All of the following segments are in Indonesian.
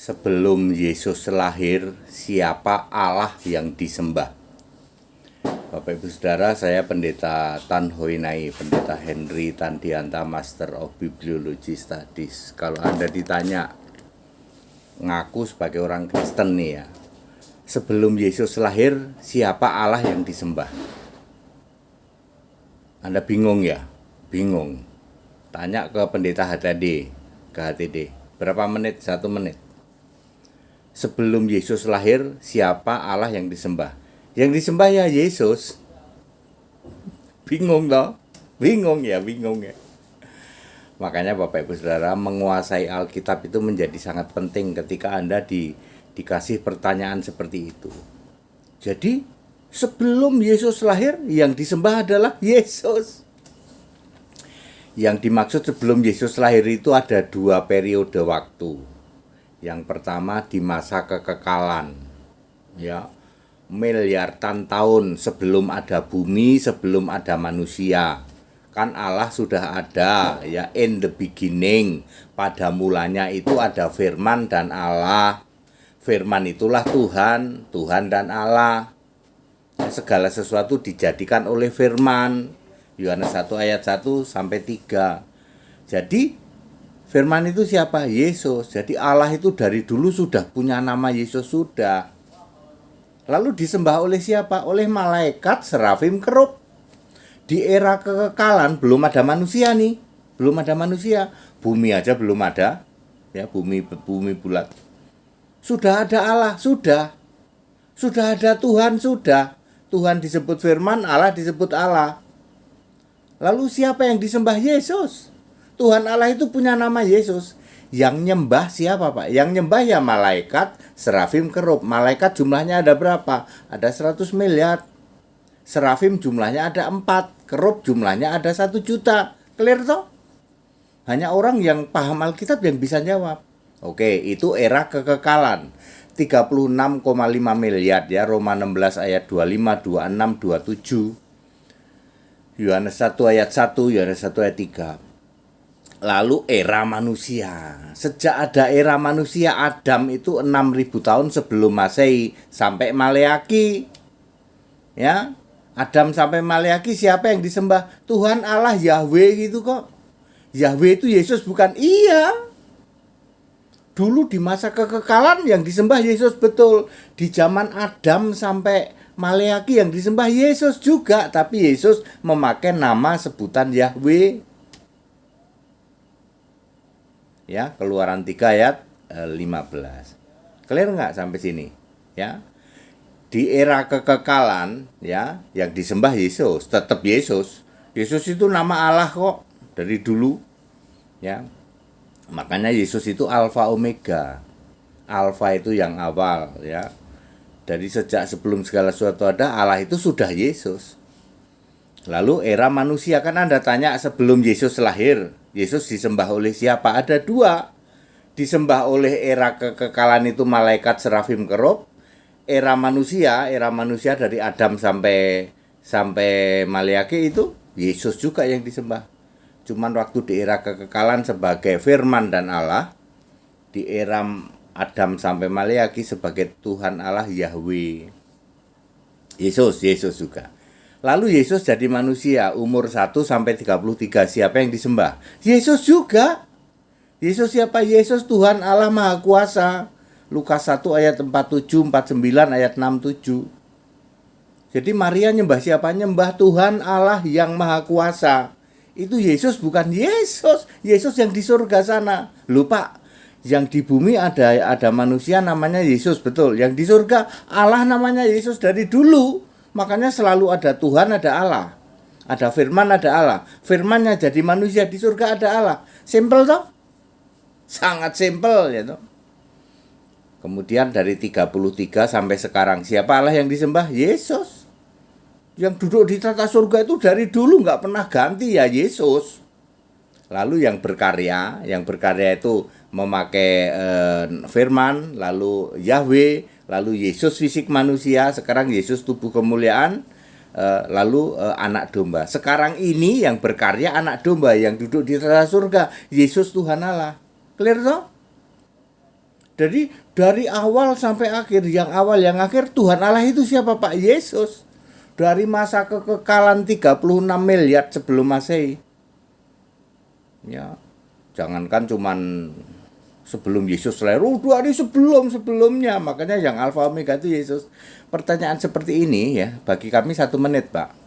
Sebelum Yesus lahir, siapa Allah yang disembah? Bapak Ibu Saudara, saya Pendeta Tan Hoinai, Pendeta Henry Tandianta, Master of Bibliology Studies. Kalau Anda ditanya, ngaku sebagai orang Kristen nih ya, sebelum Yesus lahir, siapa Allah yang disembah? Anda bingung ya? Bingung. Tanya ke Pendeta HTD. Berapa menit? 1 menit. Sebelum Yesus lahir, siapa Allah yang disembah? Yang disembah ya Yesus. Bingung toh? Bingung ya. Makanya Bapak Ibu Saudara, menguasai Alkitab itu menjadi sangat penting ketika Anda dikasih pertanyaan seperti itu. Jadi, sebelum Yesus lahir, yang disembah adalah Yesus. Yang dimaksud sebelum Yesus lahir itu ada 2 periode waktu. Yang pertama di masa kekekalan, ya, miliaran tahun sebelum ada bumi, sebelum ada manusia. Kan Allah sudah ada, ya, in the beginning. Pada mulanya itu ada firman dan Allah. Firman itulah Tuhan dan Allah. Segala sesuatu dijadikan oleh firman. Yohanes 1 ayat 1 sampai 3. Jadi firman itu siapa? Yesus. Jadi Allah itu dari dulu sudah punya nama Yesus sudah. Lalu disembah oleh siapa? Oleh malaikat, serafim, kerub. Di era kekekalan belum ada manusia nih. Belum ada manusia. Bumi aja belum ada. Ya, bumi bulat. Sudah ada Allah, sudah. Sudah ada Tuhan, sudah. Tuhan disebut firman, Allah disebut Allah. Lalu siapa yang disembah? Yesus. Tuhan Allah itu punya nama Yesus. Yang nyembah siapa Pak? Yang nyembah ya malaikat, serafim, kerub. Malaikat jumlahnya ada berapa? Ada 100 miliar. Serafim jumlahnya ada 4. Kerub jumlahnya ada 1 juta. Clear toh? Hanya orang yang paham Alkitab yang bisa jawab. Oke, itu era kekekalan. 36,5 miliar ya, Roma 16 ayat 25, 26, 27. Yohanes 1 ayat 1, Yohanes 1 ayat 3. Lalu era manusia. Sejak ada era manusia, Adam itu 6.000 tahun sebelum Masehi sampai Maleaki. Ya, Adam sampai Maleaki siapa yang disembah? Tuhan Allah Yahweh gitu kok. Yahweh itu Yesus bukan? Iya. Dulu di masa kekekalan yang disembah Yesus betul. Di zaman Adam sampai Maleaki yang disembah Yesus juga, tapi Yesus memakai nama sebutan Yahweh. Ya, Keluaran 3 ayat 15. Clear nggak sampai sini? Ya. Di era kekekalan ya, yang disembah Yesus, tetap Yesus. Yesus itu nama Allah kok dari dulu. Ya. Makanya Yesus itu Alfa Omega. Alfa itu yang awal ya. Dari sejak sebelum segala sesuatu ada, Allah itu sudah Yesus. Lalu era manusia, kan Anda tanya sebelum Yesus lahir, Yesus disembah oleh siapa? Ada 2. Disembah oleh era kekekalan itu malaikat, serafim, kerub. Era manusia dari Adam sampai Maleaki itu Yesus juga yang disembah. Cuman waktu di era kekekalan sebagai firman dan Allah, di era Adam sampai Maleaki sebagai Tuhan Allah Yahweh. Yesus juga. Lalu Yesus jadi manusia umur 1 sampai 33. Siapa yang disembah? Yesus juga. Yesus siapa? Yesus Tuhan Allah Maha Kuasa. Lukas 1 ayat 47, 49 ayat 67. Jadi Maria nyembah siapa? Nyembah Tuhan Allah yang Maha Kuasa. Itu Yesus bukan Yesus. Yesus yang di surga sana. Lupa, yang di bumi ada manusia namanya Yesus, betul. Yang di surga Allah namanya Yesus dari dulu. Makanya selalu ada Tuhan, ada Allah. Ada firman, ada Allah. Firmannya jadi manusia, di surga ada Allah. Simple toh? Sangat simple ya toh. Kemudian dari 33 sampai sekarang, siapa Allah yang disembah? Yesus. Yang duduk di tata surga itu dari dulu nggak pernah ganti ya Yesus. Lalu yang berkarya itu memakai firman, lalu Yahweh, lalu Yesus fisik manusia, sekarang Yesus tubuh kemuliaan, lalu anak domba. Sekarang ini yang berkarya anak domba yang duduk di tata surga, Yesus Tuhan Allah. Clear toh? Jadi dari awal sampai akhir, yang awal yang akhir, Tuhan Allah itu siapa Pak? Yesus. Dari masa kekekalan 36 miliar sebelum Masehi. Ya, jangankan cuman sebelum Yesus lahir, 2 hari sebelumnya. Makanya yang Alfa Omega itu Yesus. Pertanyaan seperti ini ya, bagi kami 1 menit Pak.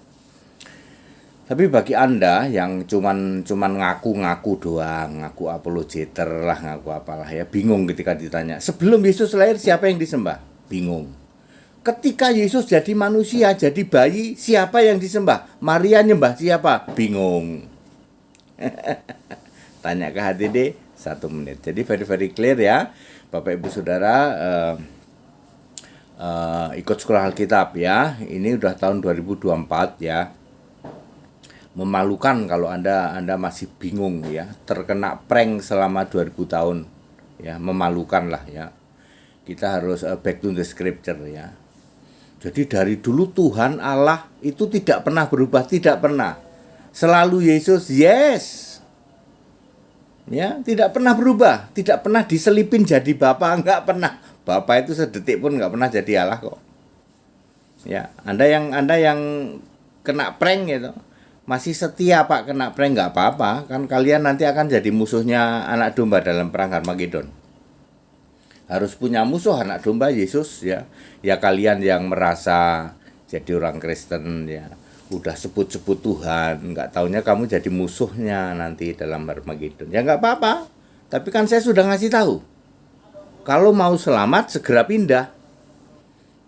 Tapi bagi Anda yang cuman ngaku-ngaku doang, ngaku apologeter lah, ngaku apalah ya, bingung ketika ditanya, sebelum Yesus lahir siapa yang disembah? Bingung. Ketika Yesus jadi manusia, jadi bayi, siapa yang disembah? Maria nyembah siapa? Bingung. Tanya ke HTD 1 menit. Jadi very clear ya, Bapak Ibu Saudara, ikut sekolah Alkitab ya. Ini udah tahun 2024 ya. Memalukan kalau Anda masih bingung ya, terkena prank selama 2000 tahun ya, memalukan lah ya. Kita harus back to the scripture ya. Jadi dari dulu Tuhan Allah itu tidak pernah berubah, tidak pernah. Selalu Yesus, yes. Ya, tidak pernah berubah, tidak pernah diselipin jadi Bapa, enggak pernah. Bapa itu sedetik pun enggak pernah jadi Allah kok. Ya, Anda yang kena prank gitu. Masih setia Pak kena prank, nggak apa-apa, kan kalian nanti akan jadi musuhnya anak domba dalam perang Harmagedon. Harus punya musuh anak domba Yesus ya. Ya kalian yang merasa jadi orang Kristen ya, udah sebut-sebut Tuhan, nggak taunya kamu jadi musuhnya nanti dalam Harmagedon. Ya nggak apa-apa, tapi kan saya sudah ngasih tahu. Kalau mau selamat segera pindah.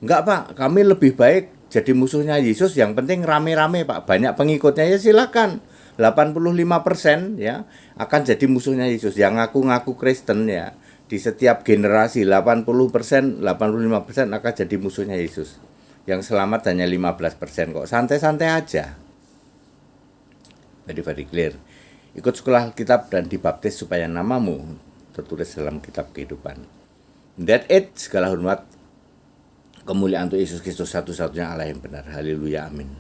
Nggak Pak, kami lebih baik jadi musuhnya Yesus, yang penting rame-rame Pak, banyak pengikutnya ya silakan. 85% ya akan jadi musuhnya Yesus. Yang ngaku-ngaku Kristen ya, di setiap generasi 85% akan jadi musuhnya Yesus. Yang selamat hanya 15% kok. Santai-santai aja. Very clear. Ikut sekolah Alkitab dan dibaptis supaya namamu tertulis dalam kitab kehidupan. That it, segala hormat kemuliaan untuk Yesus Kristus satu-satunya Allah yang benar. Haleluya, amin.